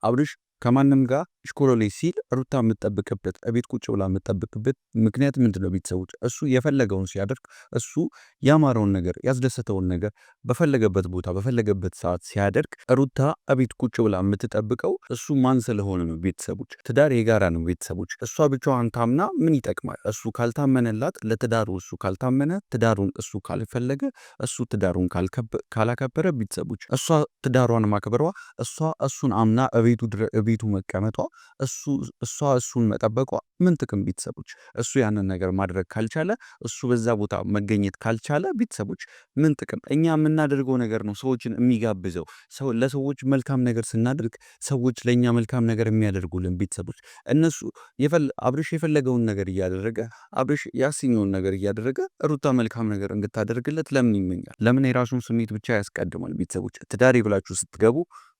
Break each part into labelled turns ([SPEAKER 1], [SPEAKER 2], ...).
[SPEAKER 1] አብርሽ ከማንም ጋር ሽኮሮሌ ሲል ሩታ የምትጠብቅበት እቤት ቁጭ ብላ የምትጠብቅበት ምክንያት ምንድነው? ቤተሰቦች እሱ የፈለገውን ሲያደርግ እሱ ያማረውን ነገር ያስደሰተውን ነገር በፈለገበት ቦታ በፈለገበት ሰዓት ሲያደርግ ሩታ እቤት ቁጭ ብላ የምትጠብቀው እሱ ማን ስለሆነ ነው? ቤተሰቦች ትዳር የጋራ ነው። ቤተሰቦች እሷ ብቻዋን ታምና ምን ይጠቅማል? እሱ ካልታመነላት ለትዳሩ እሱ ካልታመነ ትዳሩን እሱ ካልፈለገ እሱ ትዳሩን ካላከበረ ቤተሰቦች እሷ ትዳሯን ማክበሯ እሷ እሱን አምና ቤቱ መቀመጧ እሷ እሱን መጠበቋ ምን ጥቅም? ቤተሰቦች እሱ ያንን ነገር ማድረግ ካልቻለ እሱ በዛ ቦታ መገኘት ካልቻለ ቤተሰቦች ምን ጥቅም? እኛ የምናደርገው ነገር ነው ሰዎችን የሚጋብዘው። ለሰዎች መልካም ነገር ስናደርግ ሰዎች ለእኛ መልካም ነገር የሚያደርጉልን ቤተሰቦች እነሱ አብርሽ የፈለገውን ነገር እያደረገ አብርሽ ያሰኘውን ነገር እያደረገ ሩታ መልካም ነገር እንድታደርግለት ለምን ይመኛል? ለምን የራሱን ስሜት ብቻ ያስቀድማል? ቤተሰቦች ትዳሬ ብላችሁ ስትገቡ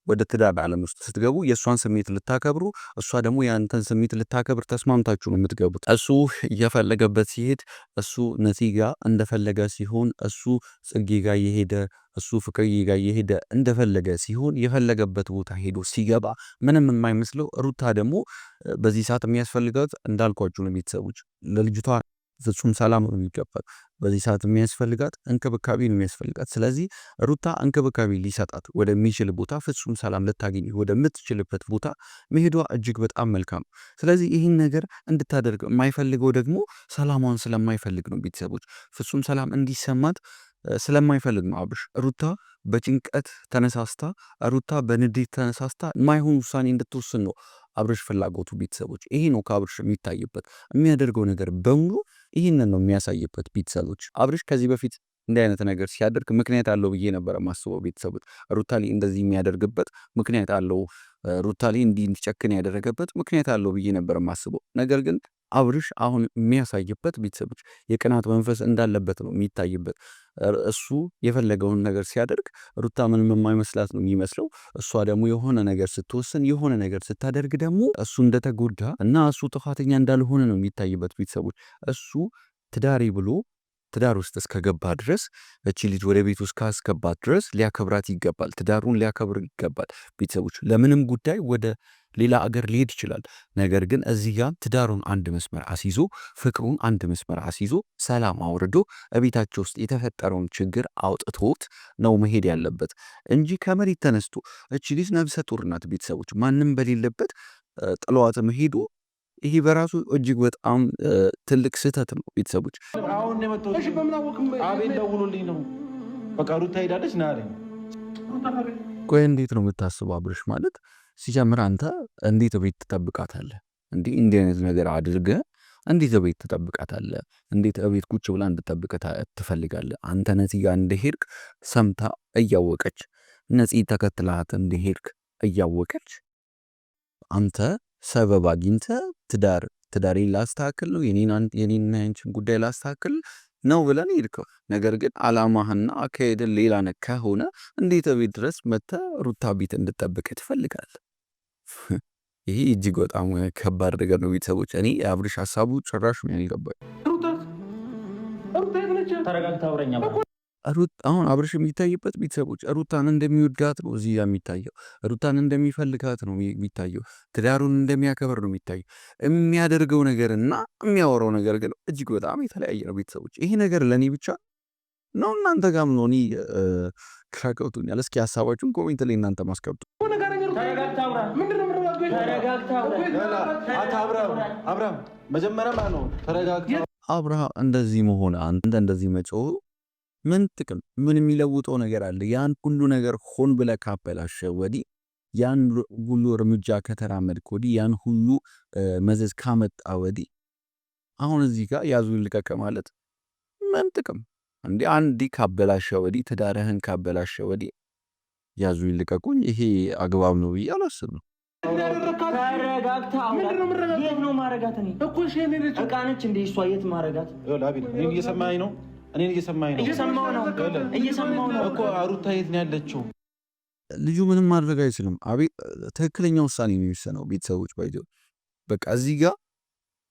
[SPEAKER 1] ወደ ትዳር ዓለም ውስጥ ስትገቡ የእሷን ስሜት ልታከብሩ እሷ ደግሞ የአንተን ስሜት ልታከብር ተስማምታችሁ ነው የምትገቡት። እሱ እየፈለገበት ሲሄድ እሱ ነፂ ጋር እንደፈለገ ሲሆን እሱ ጽጌ ጋር የሄደ እሱ ፍቅርዬ ጋር የሄደ እንደፈለገ ሲሆን የፈለገበት ቦታ ሄዶ ሲገባ ምንም የማይመስለው ሩታ ደግሞ በዚህ ሰዓት የሚያስፈልጋት እንዳልኳችሁ ነው ቤተሰቦች ለልጅቷ ፍጹም ሰላም ነው የሚገባል። በዚህ ሰዓት የሚያስፈልጋት እንክብካቤ ነው የሚያስፈልጋት። ስለዚህ ሩታ እንክብካቤ ሊሰጣት ወደሚችል ቦታ ፍጹም ሰላም ልታገኝ ወደምትችልበት ቦታ መሄዷ እጅግ በጣም መልካም ነው። ስለዚህ ይህን ነገር እንድታደርግ የማይፈልገው ደግሞ ሰላሟን ስለማይፈልግ ነው ቤተሰቦች። ፍጹም ሰላም እንዲሰማት ስለማይፈልግ ነው አብርሽ። ሩታ በጭንቀት ተነሳስታ ሩታ በንዴት ተነሳስታ የማይሆን ውሳኔ እንድትወስን ነው አብርሽ ፍላጎቱ። ቤተሰቦች ይሄ ነው ከአብርሽ የሚታይበት የሚያደርገው ነገር በሙሉ ይህንን ነው የሚያሳይበት። ቤተሰቦች አብርሽ ከዚህ በፊት እንዲህ አይነት ነገር ሲያደርግ ምክንያት አለው ብዬ ነበረ ማስበው። ቤተሰቦች ሩታ ላይ እንደዚህ የሚያደርግበት ምክንያት አለው፣ ሩታ ላይ እንዲህ እንዲጨክን ያደረገበት ምክንያት አለው ብዬ ነበር ማስበው። ነገር ግን አብርሽ አሁን የሚያሳይበት ቤተሰቦች የቅናት መንፈስ እንዳለበት ነው የሚታይበት። እሱ የፈለገውን ነገር ሲያደርግ ሩታ ምንም የማይመስላት ነው የሚመስለው። እሷ ደግሞ የሆነ ነገር ስትወስን የሆነ ነገር ስታደርግ ደግሞ እሱ እንደተጎዳ እና እሱ ጥፋተኛ እንዳልሆነ ነው የሚታይበት። ቤተሰቦች እሱ ትዳሬ ብሎ ትዳር ውስጥ እስከገባ ድረስ እቺ ልጅ ወደ ቤት ውስጥ ካስገባት ድረስ ሊያከብራት ይገባል። ትዳሩን ሊያከብር ይገባል። ቤተሰቦች ለምንም ጉዳይ ወደ ሌላ አገር ሊሄድ ይችላል። ነገር ግን እዚህ ጋር ትዳሩን አንድ መስመር አስይዞ ፍቅሩን አንድ መስመር አስይዞ ሰላም አውርዶ እቤታቸው ውስጥ የተፈጠረውን ችግር አውጥቶት ነው መሄድ ያለበት እንጂ ከመሬት ተነስቶ እቺ ልጅ ነፍሰ ጡር ናት። ቤተሰቦች ማንም በሌለበት ጥለዋት መሄዱ ይሄ በራሱ እጅግ በጣም ትልቅ ስህተት ነው። ቤተሰቦች ቆይ እንዴት ነው የምታስበው? አብርሽ ማለት ሲጀምር አንተ እንዴት ቤት ትጠብቃታለህ? እንዲህ አይነት ነገር አድርገህ እንዴት ቤት ትጠብቃታለህ? እንዴት ቤት ቁጭ ብላ እንድጠብቅህ ትፈልጋለህ? አንተ ነፂ ጋር እንደሄድክ ሰምታ እያወቀች ነፂ ተከትላት እንደሄድክ እያወቀች አንተ ሰበብ አግኝተህ ትዳሬን ላስተካክል ነው የኔና ያንቺን ጉዳይ ላስተካክል ነው ብለን ሄድከው። ነገር ግን አላማህና አካሄድን ሌላ ከሆነ እንዴት ቤት ድረስ መጥተህ ሩታ ቤት እንድጠብቅህ ትፈልጋለህ? ይሄ እጅግ በጣም ከባድ ነገር ነው። ቤተሰቦች እኔ የአብርሽ ሀሳቡ ጭራሽ ነው ያልገባኝ። አሁን አብርሽ የሚታይበት ቤተሰቦች ሩታን እንደሚወዳት ነው እዚህ የሚታየው። ሩታን እንደሚፈልጋት ነው የሚታየው። ትዳሩን እንደሚያከብር ነው የሚታየው። የሚያደርገው ነገር እና የሚያወራው ነገር ግን እጅግ በጣም የተለያየ ነው። ቤተሰቦች ይሄ ነገር ለእኔ ብቻ ነው እናንተ ጋርም ነው? እኔ ግራ ገብቶኛል። እስኪ ሀሳባችሁን ኮሜንት ላይ እናንተ ማስቀምጡ። አብርሃም እንደዚህ መሆን አንተ እንደዚህ መጮህ ምን ጥቅም ምን የሚለውጠው ነገር አለ? ያን ሁሉ ነገር ሆን ብለህ ካበላሸ ወዲህ ያን ሁሉ እርምጃ ከተራመድክ ወዲህ ያን ሁሉ መዘዝ ካመጣ ወዲህ አሁን እዚህ ጋር ያዙ ይልቀቅ ማለት ምን ጥቅም? አንዴ ካበላሸ ወዲህ ትዳርህን ካበላሸ ወዲህ ያዙ ይልቀቁኝ ይሄ አግባብ ነው ብዬ አላስብም።
[SPEAKER 2] እኔን እየሰማኝ ነው እኮ ሩታ የት ነው ያለችው?
[SPEAKER 1] ልጁ ምንም ማድረግ አይችልም። አቤት ትክክለኛ ውሳኔ ነው የሚወሰነው። ቤተሰቦች ባይዘው በቃ እዚህ ጋር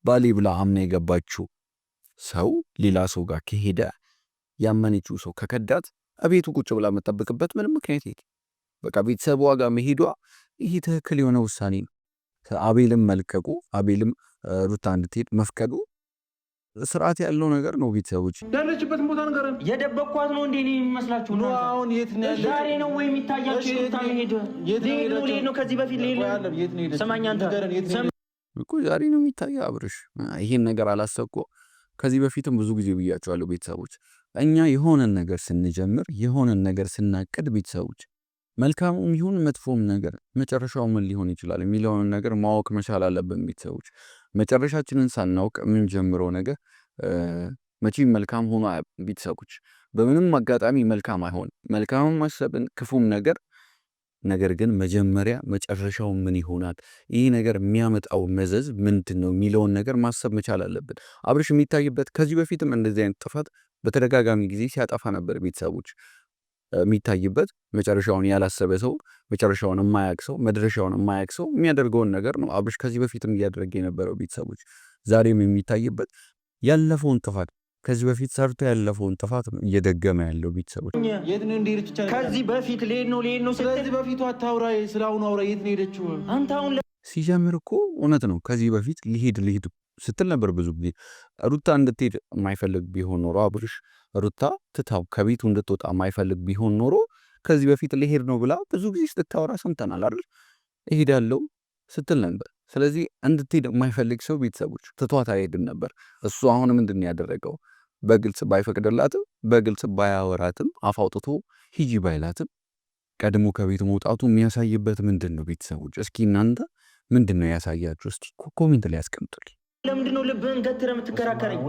[SPEAKER 1] ባሌ ብላ አምና የገባችው ሰው ሌላ ሰው ጋር ከሄደ ያመነችው ሰው ከከዳት እቤቱ ቁጭ ብላ መጠበቅበት ምንም ምክንያት የለም። በቃ ቤተሰቧ ጋር መሄዷ ይሄ ትክክል የሆነ ውሳኔ ነው። አቤልም መልቀቁ አቤልም ሩታ እንድትሄድ መፍቀዱ ስርዓት ያለው ነገር ነው። ቤተሰቦች
[SPEAKER 2] ያለችበት ቦታ ነገር የደበቅኳት ነው እንዴ ነው የሚመስላችሁ? ነው አሁን የት ነው ያለው? ዛሬ ነው ወይ የሚታያችሁ? ሩታ ሄደ ሌት ነው ከዚህ በፊት ሌት ነው። ሰማኛ አንተ
[SPEAKER 1] እኮ ዛሬ ነው የሚታየው አብርሽ። ይሄን ነገር አላሰብኩ ከዚህ በፊትም ብዙ ጊዜ ብያቸዋለሁ ቤተሰቦች። እኛ የሆነን ነገር ስንጀምር የሆነን ነገር ስናቅድ ቤተሰቦች መልካሙም ይሁን መጥፎም ነገር መጨረሻው ምን ሊሆን ይችላል የሚለውን ነገር ማወቅ መቻል አለብን ቤተሰቦች። መጨረሻችንን ሳናውቅ የምንጀምረው ነገር መቼም መልካም ሆኖ ቤተሰቦች በምንም አጋጣሚ መልካም አይሆን። መልካምም ማሰብን ክፉም ነገር ግን መጀመሪያ መጨረሻው ምን ይሆናል፣ ይህ ነገር የሚያመጣው መዘዝ ምንድን ነው የሚለውን ነገር ማሰብ መቻል አለብን። አብርሽ የሚታይበት ከዚህ በፊትም እንደዚህ አይነት ጥፋት በተደጋጋሚ ጊዜ ሲያጠፋ ነበር ቤተሰቦች። የሚታይበት መጨረሻውን ያላሰበ ሰው፣ መጨረሻውን የማያውቅ ሰው፣ መድረሻውን የማያውቅ ሰው የሚያደርገውን ነገር ነው አብርሽ ከዚህ በፊትም እያደረገ የነበረው ቤተሰቦች። ዛሬም የሚታይበት ያለፈውን ጥፋት ከዚህ በፊት ሰርቶ ያለፈውን ጥፋት እየደገመ ያለው ቤተሰቦች።
[SPEAKER 2] የት ነው እንደሄደች? ከዚህ በፊት ሌት ነው። ስለዚህ በፊቱ አታውራ፣ ስለአሁኑ አውራ። የት ነው ሄደችው? አንተ አሁን
[SPEAKER 1] ሲጀምር እኮ እውነት ነው። ከዚህ በፊት ሊሄድ ስትል ነበር ብዙ ጊዜ። ሩታ እንድትሄድ የማይፈልግ ቢሆን ኖሮ አብርሽ ሩታ ትታው ከቤቱ እንድትወጣ የማይፈልግ ቢሆን ኖሮ ከዚህ በፊት ሊሄድ ነው ብላ ብዙ ጊዜ ስትታወራ ሰምተናል አይደል? እሄዳለሁ ስትል ነበር። ስለዚህ እንድትሄድ የማይፈልግ ሰው ቤተሰቦች ትቷት አይሄድም ነበር። እሱ አሁን ምንድን ያደረገው በግልጽ ባይፈቅድላትም በግልጽ ባያወራትም አፍ አውጥቶ ሂጂ ባይላትም ቀድሞ ከቤት መውጣቱ የሚያሳይበት ምንድን ነው ቤተሰቦች? እስኪ እናንተ ምንድን ነው ያሳያችሁ? እስኪ ኮሜንት ላይ ያስቀምጡልኝ።
[SPEAKER 2] ለምንድን ነው ልብህን ገትረህ የምትከራከረኝ?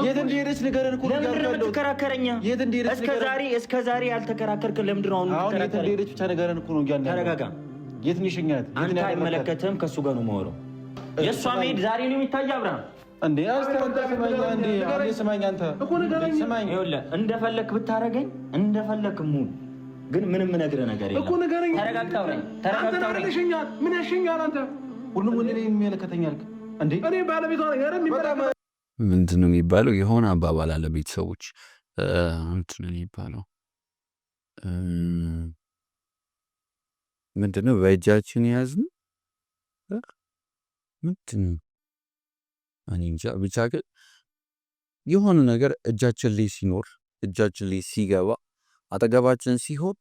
[SPEAKER 2] የት እንደሄደች ንገረን እኮ። ለምንድን ነው የምትከራከረኝ? እስከ ዛሬ ያልተከራከርክ ለምንድን ነው አሁን የምትከራከረኝ? የት እንደሄደች ብቻ ንገረን እኮ ነው እያልን። ተረጋጋ። የት ነው የሸኛት? አንተ አይመለከትህም። ከእሱ ጋር ነው የማወራው። የእሷ መሄድ ዛሬ ነው የሚታየው አብርሃም። እንዴ ስማኝ፣ አንተ እኮ ንገረኝ። ስማኝ፣ ይኸውልህ እንደፈለክ ብታረገኝ እንደፈለክ ሙሉ ግን ምንም እነግርህ ነገር የለም እኮ። ንገረኝ። ተረጋግተው ነኝ። ምን ያሸኛል? አንተ ሁሉም እኔ የሚመለከተኛል እንዴ? እኔ ባለቤቷ ነኝ።
[SPEAKER 1] ምንድን ነው የሚባለው? የሆነ አባባል አለ ቤተሰቦች። ምንድን ነው የሚባለው? ምንድን ነው በእጃችን የያዝን ምንድን ነው? እኔ እንጃ። ብቻ ግን የሆነ ነገር እጃችን ላይ ሲኖር እጃችን ላይ ሲገባ አጠገባችን ሲሆን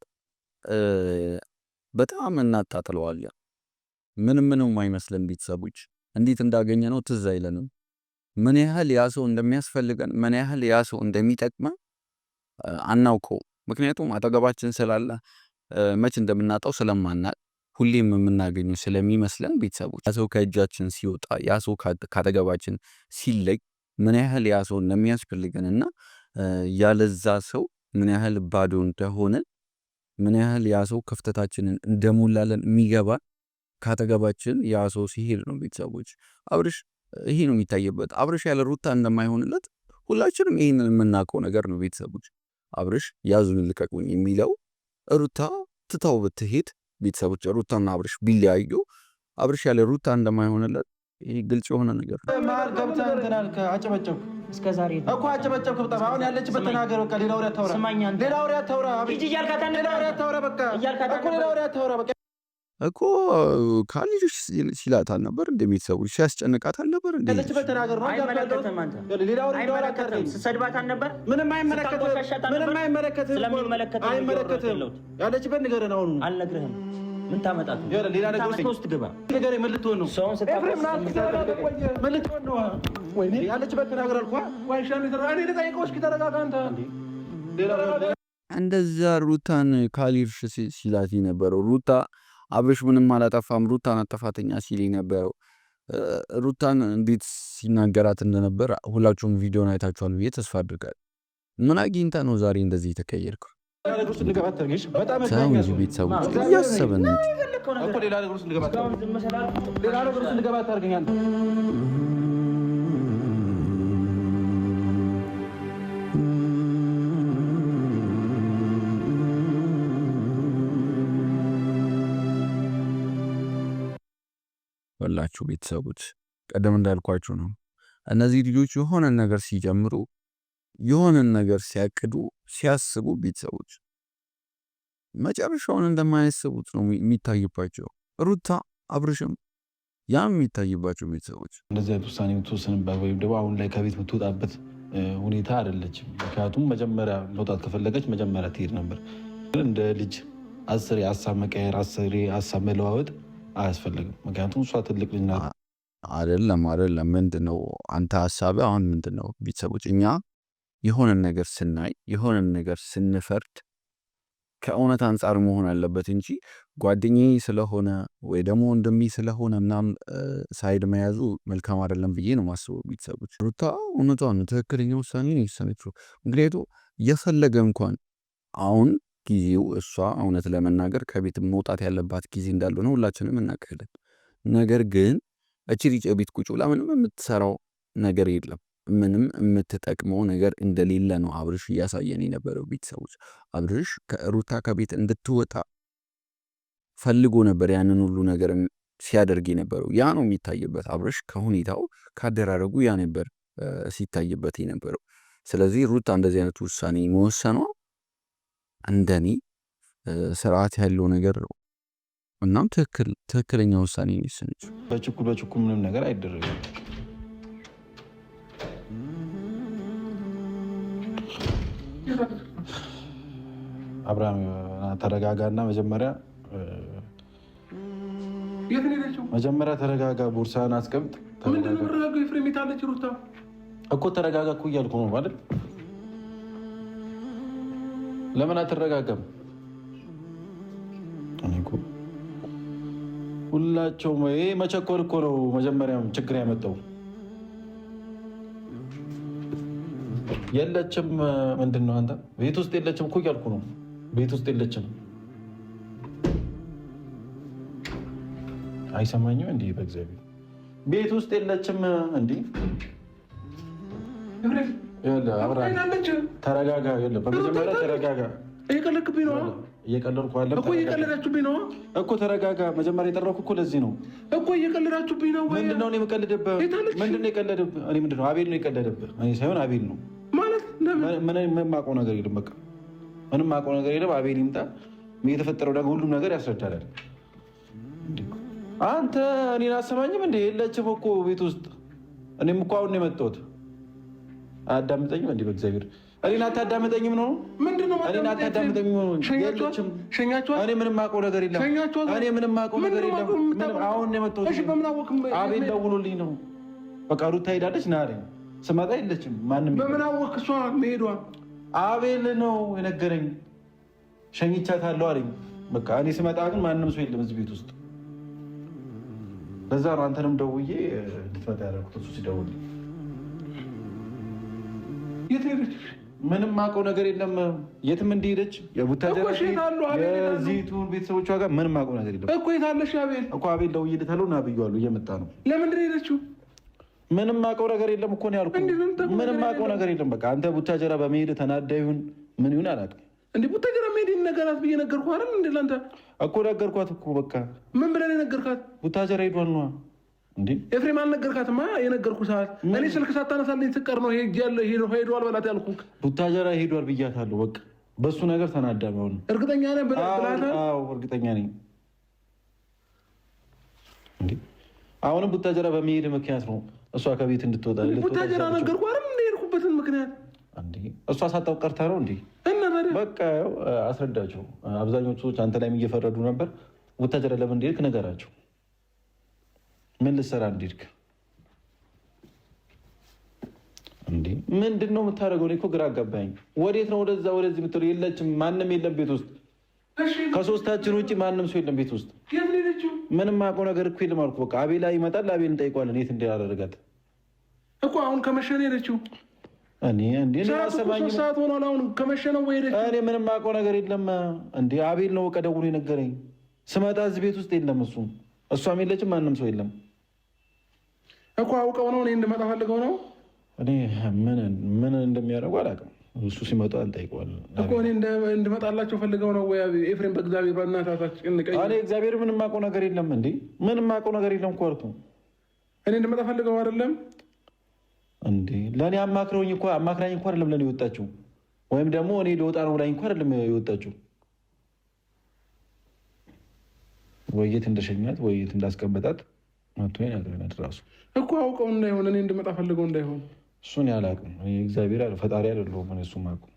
[SPEAKER 1] በጣም እናጣጥለዋለን። ምንም አይመስለን ቤተሰቦች። እንዴት እንዳገኘ ነው ትዝ አይለንም። ምን ያህል ያ ሰው እንደሚያስፈልገን ምን ያህል ያ ሰው እንደሚጠቅመን አናውቀው። ምክንያቱም አጠገባችን ስላለ መች እንደምናጣው ስለማናቅ ሁሌም የምናገኘው ስለሚመስለን ቤተሰቦች። ያ ሰው ከእጃችን ሲወጣ ያ ሰው ካጠገባችን ሲለይ ምን ያህል ያ ሰው እንደሚያስፈልገን እና ያለዛ ሰው ምን ያህል ባዶ እንደሆነ ምን ያህል ያ ሰው ክፍተታችንን እንደሞላለን የሚገባ ካጠገባችን ያ ሰው ሲሄድ ነው ቤተሰቦች። አብርሽ ይሄ ነው የሚታየበት። አብርሽ ያለ ሩታ እንደማይሆንለት ሁላችንም ይህንን የምናውቀው ነገር ነው ቤተሰቦች። አብርሽ ያዙን ልቀቁኝ የሚለው ሩታ ትታው ብትሄድ ቤተሰቦች፣ ሩታና አብርሽ ቢለያዩ አብርሽ ያለ ሩታ እንደማይሆንለት ይህ ግልጽ የሆነ ነገር ነው።
[SPEAKER 2] መሀል ገብተህ እንትን አልክ፣ አጨበጨብክ። እስከ ዛሬ እኮ አጨበጨብክ። በጣም አሁን ያለችበት ተናገር። በቃ ሌላ ወሬ አታውራ። ሌላ ወሬ አታውራ። ሌላ ወሬ አታውራ። በቃ እኮ ሌላ ወሬ አታውራ። በቃ
[SPEAKER 1] እኮ ካልልጅሽ ሲላት አልነበር እንደ ቤተሰቦች ሲያስጨንቃት አልነበር እንደ
[SPEAKER 2] ያለችበት ተናገር ነው። አይመለከትም። አንተ ሌላ ወሬ አይመለከትም። ስትሰድባት አልነበር? ምንም አይመለከትም። ምንም አይመለከትም። አይመለከትም። ያለችበት ንገረን። አሁን አልነግርህም። ምን ታመጣት? ሌላ ነገር ውስጥ ግባ። ነገር ምን ልትሆን ነው? ሰውን ስታፈስ ምን ልትሆን ነው? ወይኔ ያለችበት ተናገር አልኳ። ዋይሻን ይተራ እኔ ልጠይቀው። እስኪ ተረጋጋ አንተ። ሌላ
[SPEAKER 1] እንደዛ ሩታን ካልልሽ ሲላት ነበረው። ሩታ አብርሽ ምንም አላጠፋም፣ ሩታን አጠፋተኛ ሲል ነበረው። ሩታን እንዴት ሲናገራት እንደነበር ሁላችሁም ቪዲዮን አይታችኋል ብዬ ተስፋ አድርጋለሁ። ምን አግኝታ ነው ዛሬ እንደዚህ የተቀየርከው? ሰው እንጂ ቤተሰቦች እያሰበን
[SPEAKER 2] ሌላ ነገር ውስጥ ልገባ ታርገኛል።
[SPEAKER 1] በላችሁ ቤተሰቦች፣ ቀደም እንዳልኳችሁ ነው። እነዚህ ልጆች የሆነን ነገር ሲጀምሩ የሆነን ነገር ሲያቅዱ ሲያስቡ ቤተሰቦች መጨረሻውን እንደማያስቡት ነው የሚታይባቸው። ሩታ አብርሽም ያም የሚታይባቸው ቤተሰቦች
[SPEAKER 3] እንደዚህ አይነት ውሳኔ የምትወስንበት ወይም ደግሞ አሁን ላይ ከቤት የምትወጣበት ሁኔታ አይደለችም። ምክንያቱም መጀመሪያ መውጣት ከፈለገች መጀመሪያ ትሄድ ነበር። እንደ ልጅ 10 ሀሳብ መቀየር 10 ሀሳብ መለዋወጥ አያስፈልግም። ምክንያቱም እሷ ትልቅ ልጅ ናት።
[SPEAKER 1] አይደለም ምንድነው አንተ ሀሳብ አሁን ምንድነው? ቤተሰቦች እኛ የሆነን ነገር ስናይ የሆነን ነገር ስንፈርድ ከእውነት አንጻር መሆን አለበት እንጂ ጓደኛዬ ስለሆነ ወይ ደግሞ ወንድሜ ስለሆነ ምናምን ሳይድ መያዙ መልካም አይደለም ብዬ ነው ማስበው። ቤተሰቦች ሩታ እውነቷን ትክክለኛ ውሳኔ ነው የወሰነችው። ምክንያቱም እየፈለገ እንኳን አሁን ጊዜው እሷ እውነት ለመናገር ከቤት መውጣት ያለባት ጊዜ እንዳልሆነ ሁላችንም እናውቃለን። ነገር ግን እቺ ልጅ ቤት ቁጭ ብላ ምንም የምትሰራው ነገር የለም፣ ምንም የምትጠቅመው ነገር እንደሌለ ነው አብርሽ እያሳየን የነበረው። ቤተሰቦች አብርሽ ከሩታ ከቤት እንድትወጣ ፈልጎ ነበር ያንን ሁሉ ነገር ሲያደርግ የነበረው። ያ ነው የሚታይበት። አብርሽ ከሁኔታው ካደራረጉ ያ ነበር ሲታይበት የነበረው። ስለዚህ ሩታ እንደዚህ አይነት ውሳኔ መወሰኗ እንደኔ ስርዓት ያለው ነገር ነው። እናም ትክክለኛ ውሳኔ ነው።
[SPEAKER 3] በችኩል ምንም ነገር አይደረግም። አብርሃም ተረጋጋና መጀመሪያ ተረጋጋ። ቦርሳን አስቀምጥ። እኮ ተረጋጋ እኮ እያልኩ ነው ማለት። ለምን አትረጋጋም? ሁላቸውም ይሄ መቸኮል እኮ ነው መጀመሪያም ችግር ያመጣው። የለችም ምንድን ነው አንተ? ቤት ውስጥ የለችም እኮ እያልኩ ነው። ቤት ውስጥ የለችም። አይሰማኝም እንዲህ በእግዚአብሔር ቤት ውስጥ የለችም። እንዲህ ተረጋጋ። በመጀመሪያ ተረጋጋ።
[SPEAKER 2] እየቀለድክብኝ ነው።
[SPEAKER 3] እየቀለድኩ አለ
[SPEAKER 2] እኮ እየቀለዳችሁብኝ ነው
[SPEAKER 3] እኮ። ተረጋጋ። መጀመሪያ የጠራሁህ እኮ ለዚህ ነው
[SPEAKER 2] እኮ። እየቀለዳችሁብኝ ነው።
[SPEAKER 3] ምንድን ነው የምቀልድብህ? ምንድን ነው የቀለድብህ? እኔ ምንድን ነው? አቤል ነው የቀለድብህ፣ እኔ ሳይሆን አቤል ነው
[SPEAKER 2] ማለት።
[SPEAKER 3] ምንም የማውቀው ነገር የለም። በቃ ምንም የማውቀው ነገር የለም። አቤል ይምጣ፣ የተፈጠረው ነገር ሁሉም ነገር ያስረዳናል። አንተ እኔን አሰማኝም እንደ የለችም እኮ ቤት ውስጥ። እኔም እኮ አሁን ነው የመጣሁት። አያዳምጠኝም እንዲህ በእግዚአብሔር እኔን አታዳምጠኝም ነው? እኔን አታዳምጠኝም ነው? እኔ ምንም የማውቀው ነገር የለም። እኔ ምንም የማውቀው ነገር የለም። አሁን ነው የመጣሁት። አቤል ደውሎልኝ ነው። በቃ ሩታ ሄዳለች ና አለኝ። ስመጣ የለችም። ማንም
[SPEAKER 2] በምን አወቅህ እሷ መሄዷ?
[SPEAKER 3] አቤል ነው የነገረኝ። ሸኝቻታለሁ አለኝ። በቃ እኔ ስመጣ ግን ማንም ሰው የለም እዚህ ቤት ውስጥ። ለዛ ነው አንተንም ደውዬ እንድትመጣ ያደረኩት። እሱ ሲደውልኝ
[SPEAKER 2] የት ሄደች?
[SPEAKER 3] ምንም የማውቀው ነገር የለም። የትም እንደሄደች የቡታጀራ የዚቱን ቤተሰቦቿ ጋር ምንም የማውቀው ነገር የለም
[SPEAKER 2] እኮ። የት አለሽ? አቤል
[SPEAKER 3] እኮ አቤል ደውዬለታለሁ ና ብዬዋለሁ። እየመጣ ነው።
[SPEAKER 2] ለምንድን ነው የሄደችው?
[SPEAKER 3] ምንም የማውቀው ነገር የለም እኮ ነው ያልኩህ። ምንም የማውቀው ነገር የለም። በቃ አንተ ቡታጀራ በመሄድ ተናዳ ይሁን ምን ይሁን አላውቅም።
[SPEAKER 2] እንደ ቡታጀራ መሄድ ነገራት ብዬ ነገርኩህ አይደል? እንደ ለአንተ
[SPEAKER 3] እኮ ነገርኳት እኮ። በቃ
[SPEAKER 2] ምን ብለህ ነው የነገርካት?
[SPEAKER 3] ቡታጀራ ሄዷል ነዋ። እንዴ
[SPEAKER 2] ኤፍሬም አልነገርካትማ? የነገርኩህ ሰዓት እኔ ስልክ ሳታነሳልኝ ትቀር ነው ሄዷል በላት ያልኩህ።
[SPEAKER 3] ቡታጀራ ሄዷል ብያታለሁ። በቃ በሱ ነገር ተናዳ ነው።
[SPEAKER 2] እርግጠኛ ነህ ብለሃታል?
[SPEAKER 3] አዎ እርግጠኛ ነኝ። እንዴ አሁንም ቡታጀራ በመሄድ ምክንያት ነው እሷ ከቤት እንድትወጣ።
[SPEAKER 2] ቡታጀራ ነገርኩህ አይደል? እንደሄድኩበትን ምክንያት
[SPEAKER 3] እንዴ እሷ ሳታውቅ ቀርታ ነው እንዴ? በቃ አስረዳቸው። አብዛኞቹ ሰዎች አንተ ላይም እየፈረዱ ነበር። ቡታጀራ ለምን እንደሄድክ ነገራቸው። ምን ልትሰራ እንደሄድክ እንዴ? ምንድን ነው የምታደርገው? እኔ እኮ ግራ አጋባኝ። ወዴት ነው ወደዛ ወደዚህ የምትለው? የለችም፣ ማንም የለም ቤት ውስጥ። ከሶስታችን ውጭ ማንም ሰው የለም ቤት ውስጥ። ምንም የማውቀው ነገር እኮ የለም አልኩህ። በቃ አቤላ ይመጣል፣ አቤል እንጠይቀዋለን የት እንዳደረጋት
[SPEAKER 2] እኮ። አሁን ከመሸ ነው የሄደችው።
[SPEAKER 3] እኔ
[SPEAKER 2] ሰዓት ሆኗል። አሁን ከመሸ ነው የሄደችው።
[SPEAKER 3] እኔ ምንም የማውቀው ነገር የለም። እንዴ አቤል ነው በቃ ደውሎ የነገረኝ። ስመጣ እዚህ ቤት ውስጥ የለም እሷም የለችም፣ ማንም ሰው የለም
[SPEAKER 2] እኮ። አውቀው ነው እኔ እንድመጣ ፈልገው ነው።
[SPEAKER 3] እኔ ምን እንደሚያደርጉ አላውቅም። እሱ ሲመጣ እንጠይቀዋለን
[SPEAKER 2] እኮ። እኔ እንድመጣላቸው ፈልገው ነው ወይ? ኤፍሬም በእግዚአብሔር በእናታችሁ እንቀኝ።
[SPEAKER 3] እኔ እግዚአብሔር ምንም የማውቀው ነገር የለም። እንዴ ምንም የማውቀው ነገር የለም እኮ አልኩህ።
[SPEAKER 2] እኔ እንድመጣ ፈልገው አይደለም
[SPEAKER 3] እንዴ? ለእኔ አማክራኝ እኮ አይደለም ለእኔ የወጣችው። ወይም ደግሞ እኔ ልወጣ ነው ብላኝ እኮ አይደለም የወጣችው ወይት እንደሸኛት ወይት እንዳስቀመጣት መጥቶ ይነግረናል። ራሱ
[SPEAKER 4] እኮ አውቀው እንዳይሆን እኔ እንድመጣ ፈልገው እንዳይሆን
[SPEAKER 3] እሱን ያላቅም እግዚአብሔር ፈጣሪ አይደለሁም። እሱም አውቀው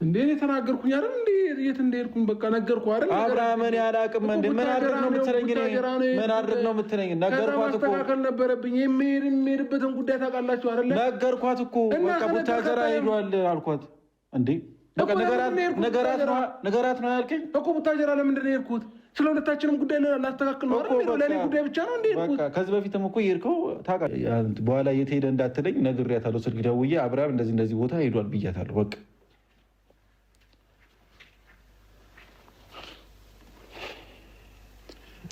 [SPEAKER 4] እንዴ የተናገርኩኝ አይደል እንዴ የት እንደሄድኩኝ በቃ ነገርኩ አይደል
[SPEAKER 3] አብርሃምን ያላቅም እንዴ ምን አድርግ ነው የምትለኝ? ምን አድርግ ነው የምትለኝ? ነገርኳት እኮ
[SPEAKER 4] ማስተካከል ነበረብኝ። የሚሄድበትን ጉዳይ ታውቃላችሁ አይደል?
[SPEAKER 3] ነገርኳት እኮ በቃ ቡታጀራ ሄዷል አልኳት። እንዴ በቃ ነገራት ነው ያልከኝ
[SPEAKER 4] እኮ ቡታጀራ ለምንድን ነው የሄድኩት? ስለ ሁለታችንም ጉዳይ ላስተካክል ነው አይደል? ለኔ ጉዳይ ብቻ ነው እንዴ የሄድኩት?
[SPEAKER 3] በቃ ከዚህ በፊትም እኮ የሄድከው ታውቃለህ። በኋላ የት ሄደ እንዳትለኝ ነግሬያታለሁ። ስልክ ደውዬ አብርሃም እንደዚህ ቦታ ሄዷል ብያታለሁ። በቃ